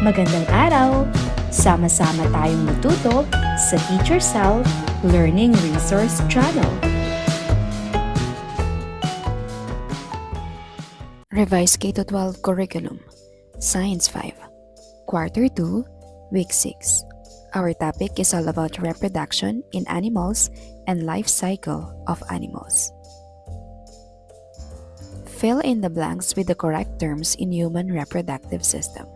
Magandang araw! Sama-sama tayong matuto sa Teacher Sal Learning Resource Channel. Revised K-12 Curriculum, Science 5, Quarter 2, Week 6. Our topic is all about reproduction in animals and life cycle of animals. Fill in the blanks with the correct terms in human reproductive system.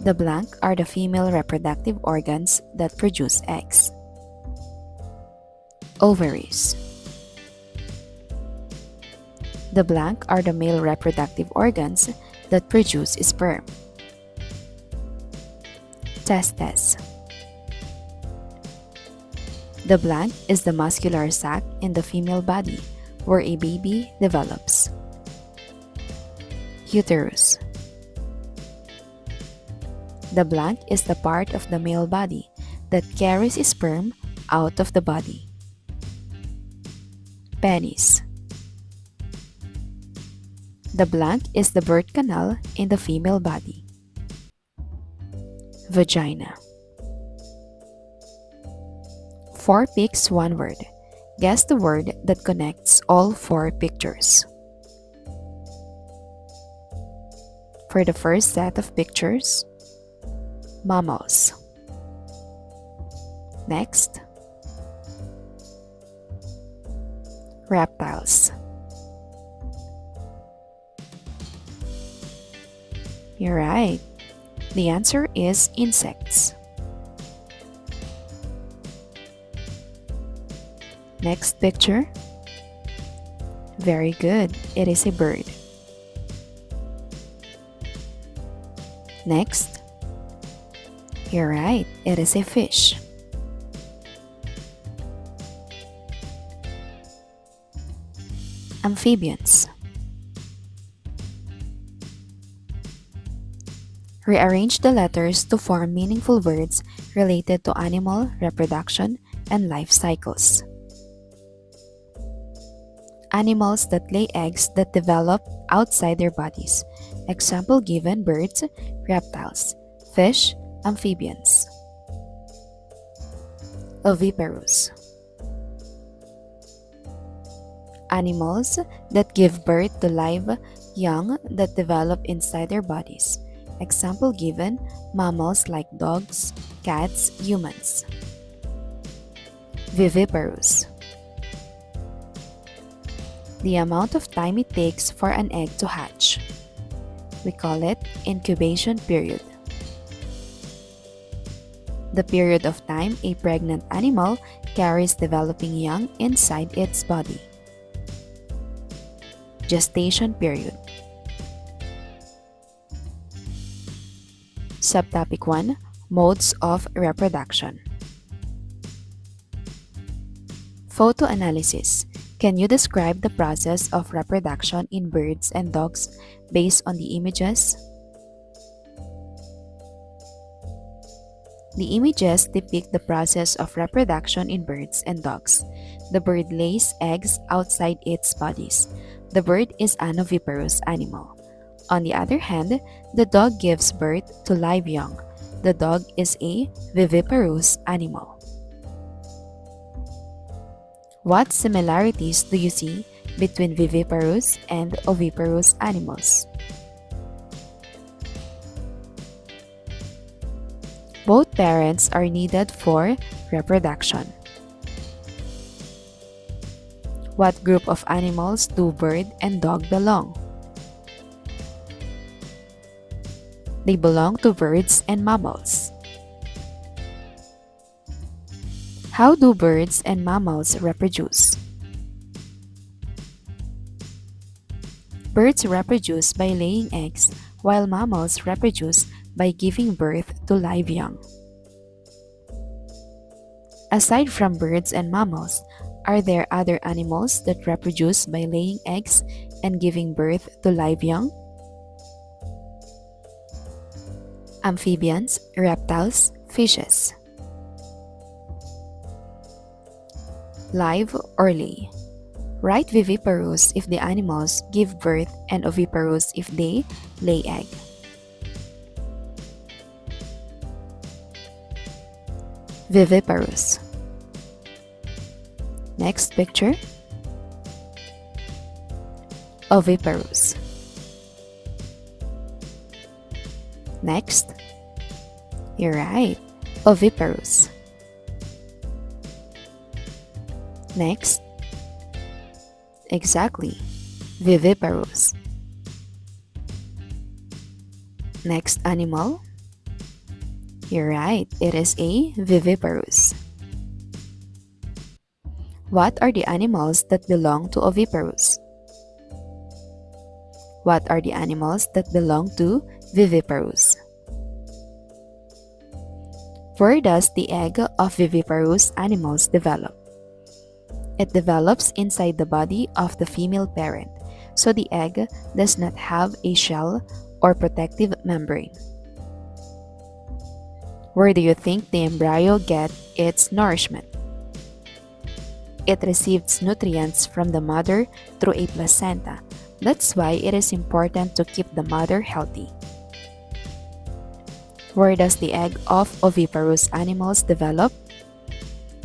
The blank are the female reproductive organs that produce eggs. Ovaries. The blank are the male reproductive organs that produce sperm. Testes. The blank is the muscular sac in the female body where a baby develops. Uterus. The blank is the part of the male body that carries sperm out of the body. Penis. The blank is the birth canal in the female body. Vagina. 4 pics, 1 word. Guess the word that connects all 4 pictures. For the first set of pictures, mammals. Next, reptiles. You're right. The answer is insects. Next picture. Very good. It is a bird. Next. You're right. It is a fish. Amphibians. Rearrange the letters to form meaningful words related to animal reproduction and life cycles. Animals that lay eggs that develop outside their bodies. Example given: birds, reptiles, fish, amphibians. Oviparous. Animals that give birth to live young that develop inside their bodies. Example given: mammals like dogs, cats, humans. Viviparous. The amount of time it takes for an egg to hatch. We call it incubation period. The period of time a pregnant animal carries developing young inside its body. Gestation period. Subtopic 1: Modes of reproduction. Photo analysis. Can you describe the process of reproduction in birds and dogs based on the images? The images depict the process of reproduction in birds and dogs. The bird lays eggs outside its bodies. The bird is an oviparous animal. On the other hand, the dog gives birth to live young. The dog is a viviparous animal. What similarities do you see between viviparous and oviparous animals? Both parents are needed for reproduction. What group of animals do bird and dog belong? They belong to birds and mammals. How do birds and mammals reproduce? Birds reproduce by laying eggs, while mammals reproduce by giving birth to live young. Aside from birds and mammals, are there other animals that reproduce by laying eggs and giving birth to live young? Amphibians, reptiles, fishes. Live or lay. Write viviparous if the animals give birth and oviparous if they lay egg. Viviparous. Next picture. Oviparous. Next. You're right. Oviparous. Next. Exactly. Viviparous. Next animal. You're right. It is a viviparous. What are the animals that belong to oviparous? What are the animals that belong to viviparous? Where does the egg of viviparous animals develop? It develops inside the body of the female parent, so the egg does not have a shell or protective membrane. Where do you think the embryo gets its nourishment? It receives nutrients from the mother through a placenta. That's why it is important to keep the mother healthy. Where does the egg of oviparous animals develop?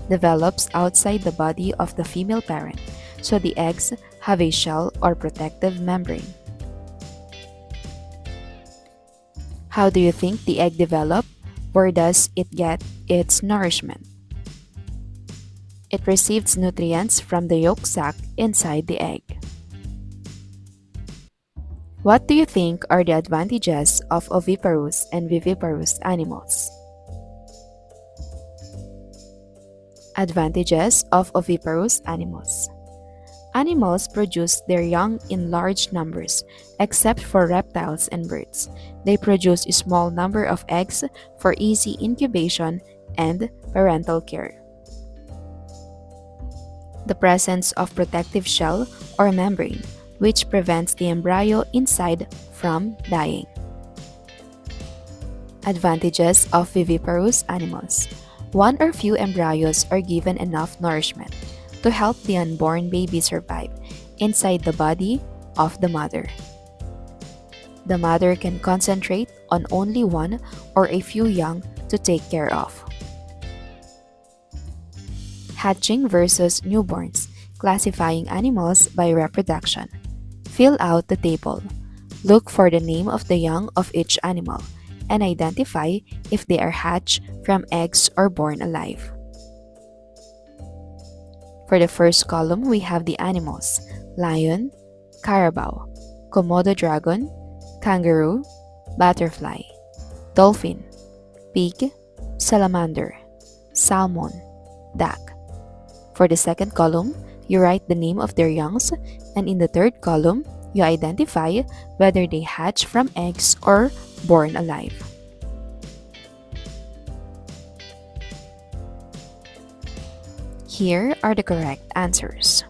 Develops outside the body of the female parent, so the eggs have a shell or protective membrane. How do you think the egg develops? Where does it get its nourishment? It receives nutrients from the yolk sac inside the egg. What do you think are the advantages of oviparous and viviparous animals? Advantages of oviparous animals. Animals produce their young in large numbers, except for reptiles and birds. They produce a small number of eggs for easy incubation and parental care. The presence of protective shell or membrane, which prevents the embryo inside from dying. Advantages of viviparous animals. One or few embryos are given enough nourishment to help the unborn baby survive inside the body of the mother. The mother can concentrate on only one or a few young to take care of. Hatching versus newborns, classifying animals by reproduction. Fill out the table. Look for the name of the young of each animal and identify if they are hatched from eggs or born alive. For the first column, we have the animals: lion, carabao, Komodo dragon, kangaroo, butterfly, dolphin, pig, salamander, salmon, duck. For the second column, you write the name of their youngs, and in the third column, you identify whether they hatch from eggs or born alive. Here are the correct answers.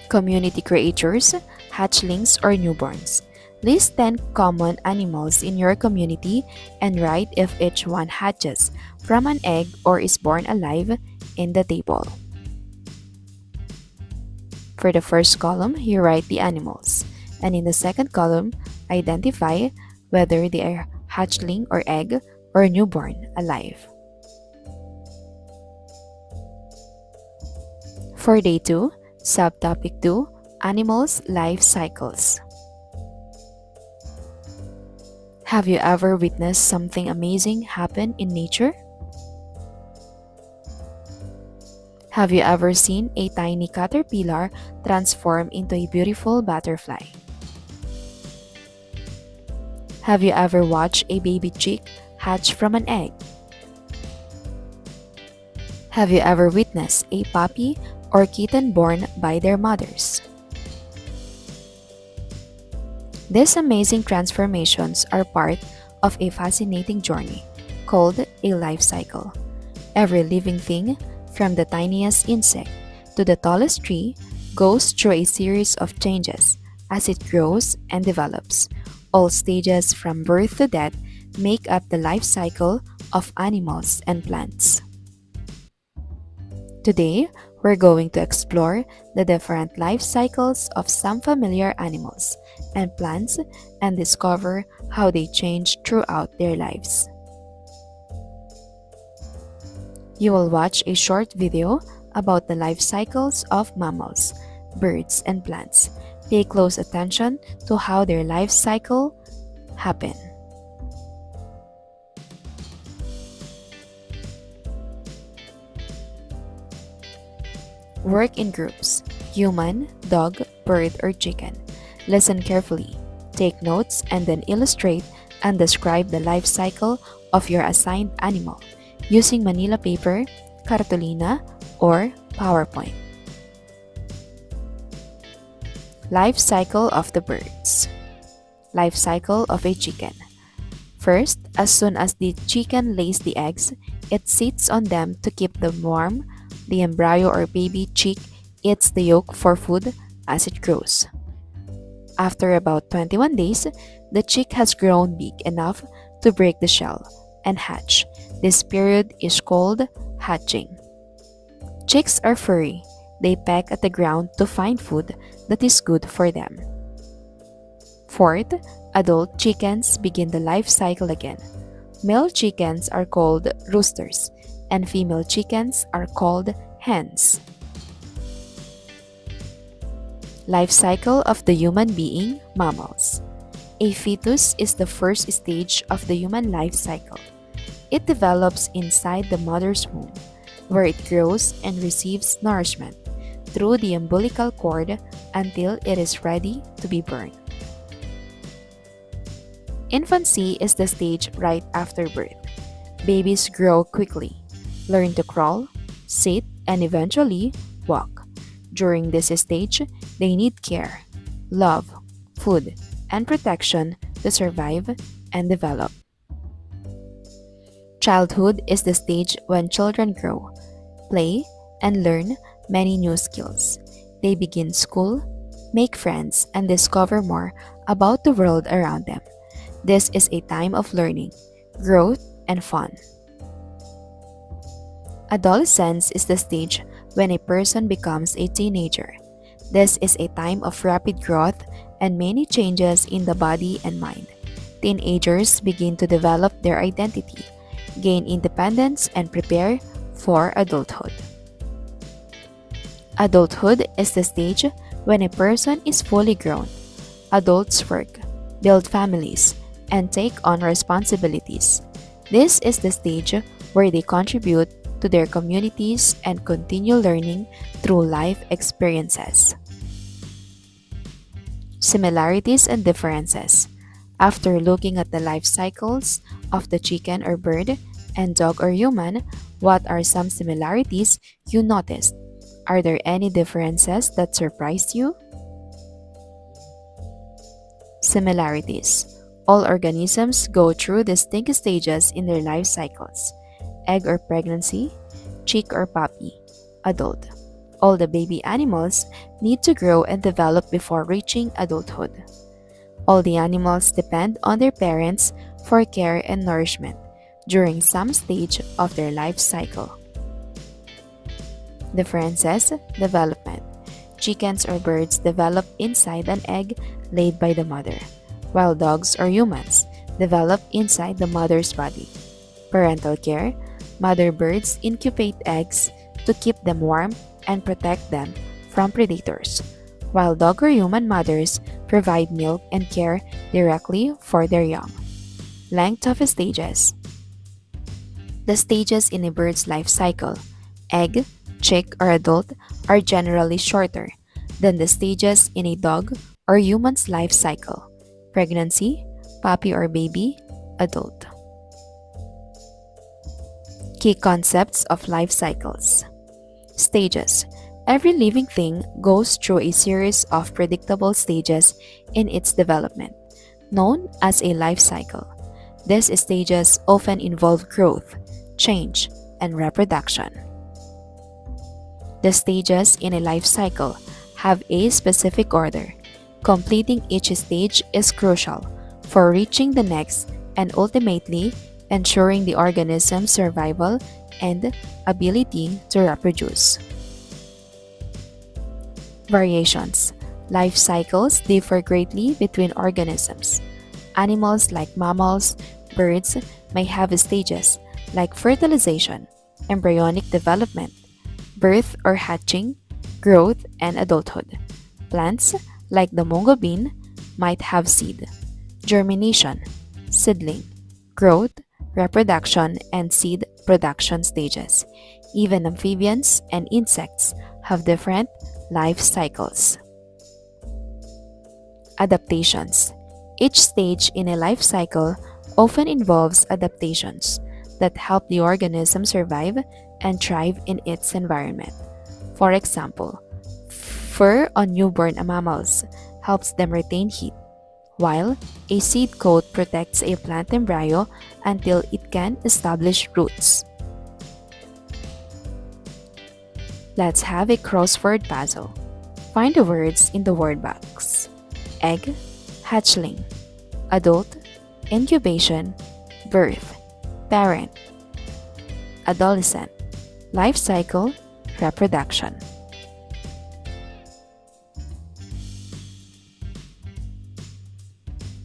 Community creatures, hatchlings, or newborns. List 10 common animals in your community and write if each one hatches from an egg or is born alive in the table. For the first column, you write the animals, and in the second column, identify whether they are hatchling or egg or newborn alive. For day 2, subtopic 2, animals' life cycles. Have you ever witnessed something amazing happen in nature? Have you ever seen a tiny caterpillar transform into a beautiful butterfly? Have you ever watched a baby chick hatch from an egg? Have you ever witnessed a puppy or kitten born by their mothers? These amazing transformations are part of a fascinating journey called a life cycle. Every living thing, from the tiniest insect to the tallest tree, goes through a series of changes as it grows and develops. All stages from birth to death make up the life cycle of animals and plants. Today, we're going to explore the different life cycles of some familiar animals and plants and discover how they change throughout their lives. You will watch a short video about the life cycles of mammals, birds, and plants. Pay close attention to how their life cycle happen. Work in groups: human, dog, bird, or chicken. Listen carefully. Take notes and then illustrate and describe the life cycle of your assigned animal using Manila paper, cartolina, or PowerPoint. Life cycle of the birds. Life cycle of a chicken. First, as soon as the chicken lays the eggs, it sits on them to keep them warm. The embryo or baby chick eats the yolk for food as it grows. After about 21 days, the chick has grown big enough to break the shell and hatch. This period is called hatching. Chicks are furry. They peck at the ground to find food that is good for them. Fourth, adult chickens begin the life cycle again. Male chickens are called roosters, and female chickens are called hens. Life cycle of the human being, mammals. A fetus is the first stage of the human life cycle. It develops inside the mother's womb, where it grows and receives nourishment through the umbilical cord until it is ready to be born. Infancy is the stage right after birth. Babies grow quickly, learn to crawl, sit, and eventually walk. During this stage, they need care, love, food, and protection to survive and develop. Childhood is the stage when children grow, play, and learn many new skills. They begin school, make friends, and discover more about the world around them. This is a time of learning, growth, and fun. Adolescence is the stage when a person becomes a teenager. This is a time of rapid growth and many changes in the body and mind. Teenagers begin to develop their identity, gain independence, and prepare for adulthood. Adulthood is the stage when a person is fully grown. Adults work, build families, and take on responsibilities. This is the stage where they contribute to their communities and continue learning through life experiences. Similarities and differences. After looking at the life cycles of the chicken or bird and dog or human, what are some similarities you noticed? Are there any differences that surprised you? Similarities. All organisms go through distinct stages in their life cycles: egg or pregnancy, chick or puppy, adult. All the baby animals need to grow and develop before reaching adulthood. All the animals depend on their parents for care and nourishment during some stage of their life cycle. Differences, development. Chickens or birds develop inside an egg laid by the mother, while dogs or humans develop inside the mother's body. Parental care. Mother birds incubate eggs to keep them warm and protect them from predators, while dog or human mothers provide milk and care directly for their young. Length of stages. The stages in a bird's life cycle, egg, chick, or adult, are generally shorter than the stages in a dog or human's life cycle, pregnancy, puppy or baby, adult. Key concepts of life cycles. Stages. Every living thing goes through a series of predictable stages in its development, known as a life cycle. These stages often involve growth, change, and reproduction. The stages in a life cycle have a specific order. Completing each stage is crucial for reaching the next and ultimately ensuring the organism's survival and ability to reproduce. Variations. Life cycles differ greatly between organisms. Animals like mammals, birds may have stages like fertilization, embryonic development, birth or hatching, growth, and adulthood. Plants like the mungo bean might have seed, germination, seedling, growth, reproduction, and seed production stages. Even amphibians and insects have different life cycles. Adaptations. Each stage in a life cycle often involves adaptations that help the organism survive and thrive in its environment. For example, fur on newborn mammals helps them retain heat, while a seed coat protects a plant embryo until it can establish roots. Let's have a crossword puzzle. Find the words in the word box. Egg, hatchling, adult, incubation, birth, parent, adolescent, life cycle, reproduction.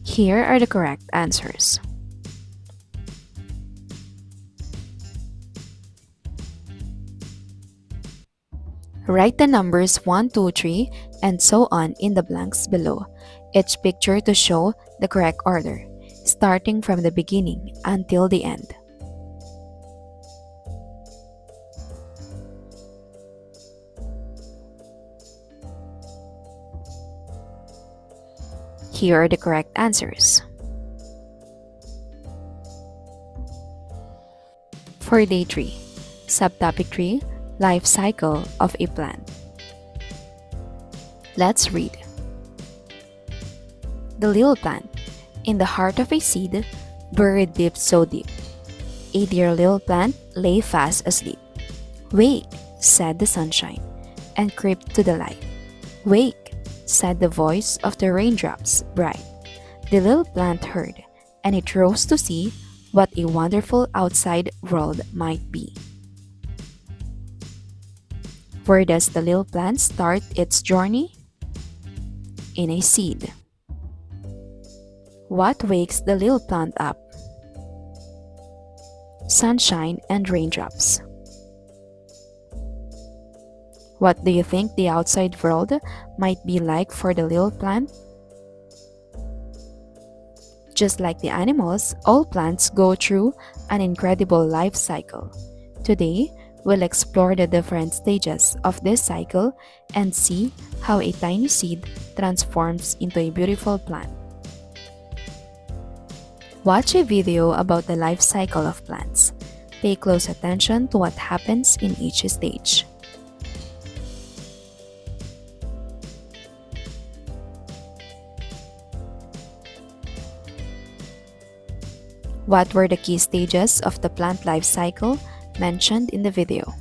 Here are the correct answers. Write the numbers 1, 2, 3, and so on in the blanks below, each picture to show the correct order, starting from the beginning until the end. Here are the correct answers. For day 3, subtopic 3, life cycle of a plant. Let's read. The little plant. In the heart of a seed, buried deep so deep. A dear little plant lay fast asleep. Wake, said the sunshine, and crept to the light. Wake, said the voice of the raindrops bright. The little plant heard, and it rose to see what a wonderful outside world might be. Where does the little plant start its journey? In a seed. What wakes the little plant up? Sunshine and raindrops. What do you think the outside world might be like for the little plant? Just like the animals, all plants go through an incredible life cycle. Today, we'll explore the different stages of this cycle and see how a tiny seed transforms into a beautiful plant. Watch a video about the life cycle of plants. Pay close attention to what happens in each stage. What were the key stages of the plant life cycle mentioned in the video?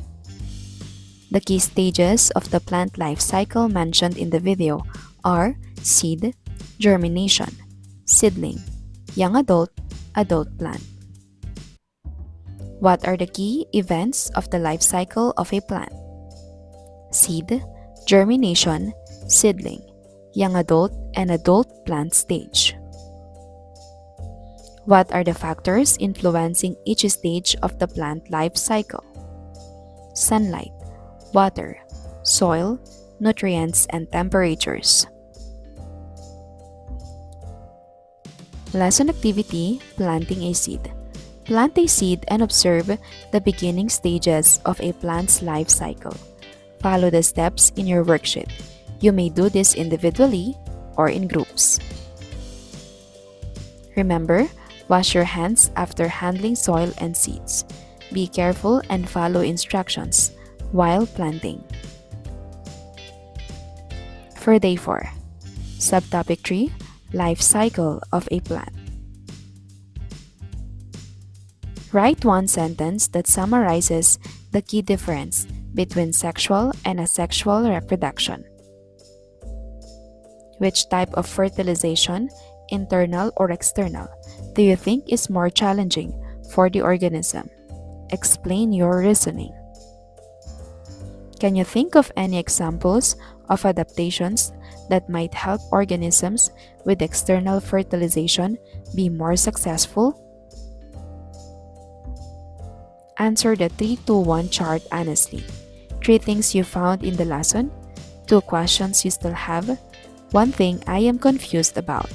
The key stages of the plant life cycle mentioned in the video are seed, germination, seedling, young adult, adult plant. What are the key events of the life cycle of a plant? Seed, germination, seedling, young adult, and adult plant stage. What are the factors influencing each stage of the plant life cycle? Sunlight, water, soil, nutrients, and temperatures. Lesson activity: planting a seed. Plant a seed and observe the beginning stages of a plant's life cycle. Follow the steps in your worksheet. You may do this individually or in groups. Remember, wash your hands after handling soil and seeds. Be careful and follow instructions while planting. For day 4, subtopic 3, life cycle of a plant. Write one sentence that summarizes the key difference between sexual and asexual reproduction. Which type of fertilization, internal or external, do you think is more challenging for the organism. Explain your reasoning. Can you think of any examples of adaptations that might help organisms with external fertilization be more successful? Answer the 3-2-1 chart honestly. 3 things you found in the lesson, 2 questions you still have, 1 thing I am confused about.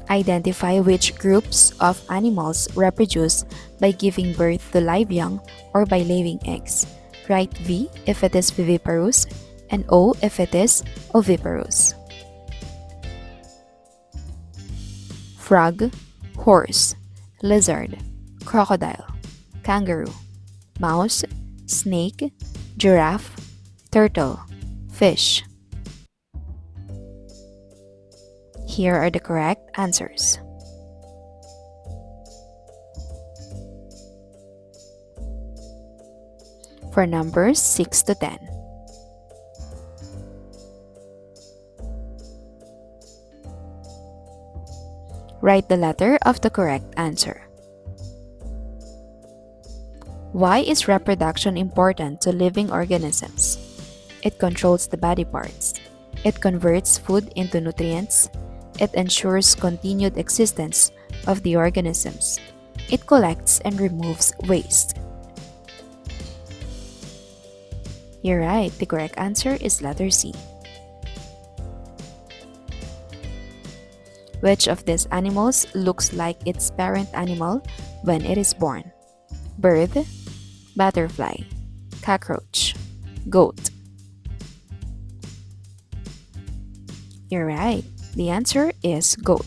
Identify which groups of animals reproduce by giving birth to live young or by laying eggs. Write V if it is viviparous and O if it is oviparous. Frog, horse, lizard, crocodile, kangaroo, mouse, snake, giraffe, turtle, fish. Here are the correct answers. For numbers 6 to 10. Write the letter of the correct answer. Why is reproduction important to living organisms? It controls the body parts. It converts food into nutrients. It ensures continued existence of the organisms. It collects and removes waste. You're right, the correct answer is letter C. Which of these animals looks like its parent animal when it is born? Bird, butterfly, cockroach, goat. You're right. The answer is goat.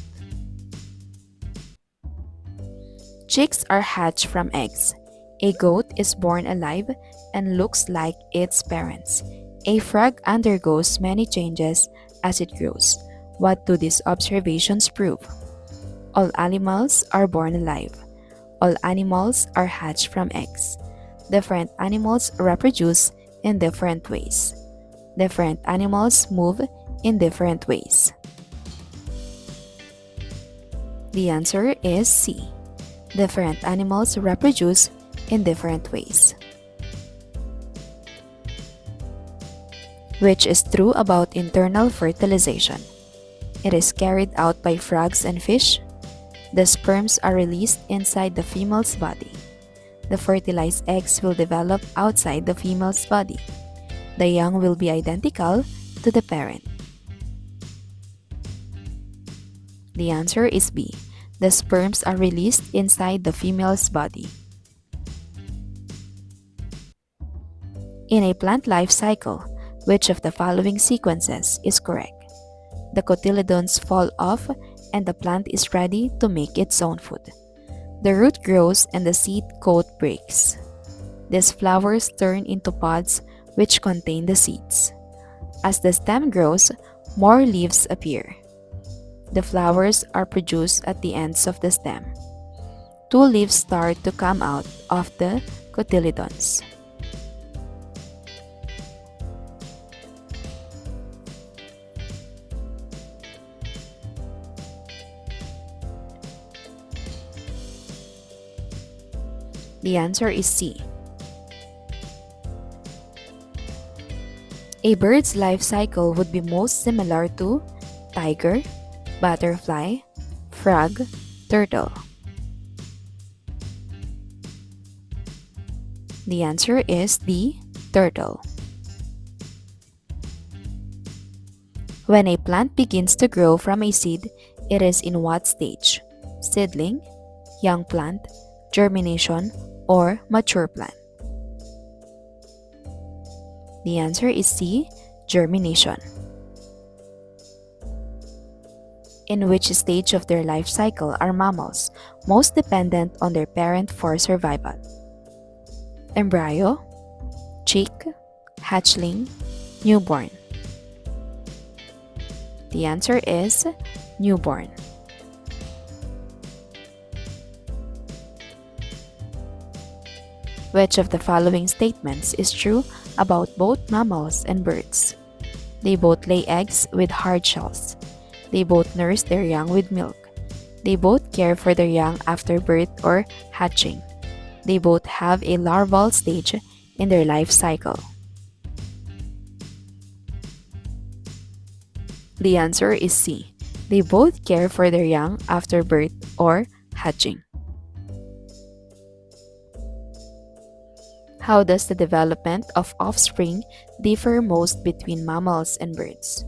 Chicks are hatched from eggs. A goat is born alive and looks like its parents. A frog undergoes many changes as it grows. What do these observations prove? All animals are born alive. All animals are hatched from eggs. Different animals reproduce in different ways. Different animals move in different ways. The answer is C. Different animals reproduce in different ways. Which is true about internal fertilization? It is carried out by frogs and fish. The sperms are released inside the female's body. The fertilized eggs will develop outside the female's body. The young will be identical to the parent. The answer is B. The sperms are released inside the female's body. In a plant life cycle, which of the following sequences is correct? The cotyledons fall off and the plant is ready to make its own food. The root grows and the seed coat breaks. These flowers turn into pods which contain the seeds. As the stem grows, more leaves appear. The flowers are produced at the ends of the stem. 2 leaves start to come out of the cotyledons. The answer is C. A bird's life cycle would be most similar to tiger, butterfly, frog, turtle. The answer is D, turtle. When a plant begins to grow from a seed, it is in what stage? Seedling, young plant, germination, or mature plant? The answer is C, germination. In which stage of their life cycle are mammals most dependent on their parent for survival? Embryo, chick, hatchling, newborn. The answer is newborn. Which of the following statements is true about both mammals and birds? They both lay eggs with hard shells. They both nurse their young with milk. They both care for their young after birth or hatching. They both have a larval stage in their life cycle. The answer is C. They both care for their young after birth or hatching. How does the development of offspring differ most between mammals and birds?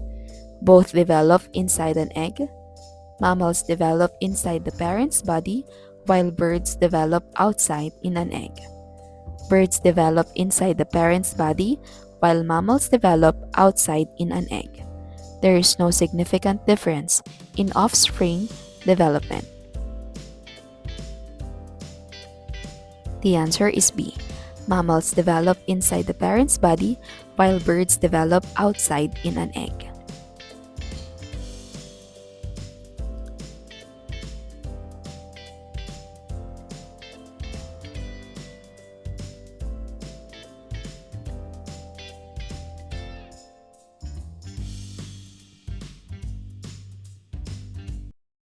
Both develop inside an egg. Mammals develop inside the parent's body, while birds develop outside in an egg. Birds develop inside the parent's body, while mammals develop outside in an egg. There is no significant difference in offspring development. The answer is B. Mammals develop inside the parent's body, while birds develop outside in an egg.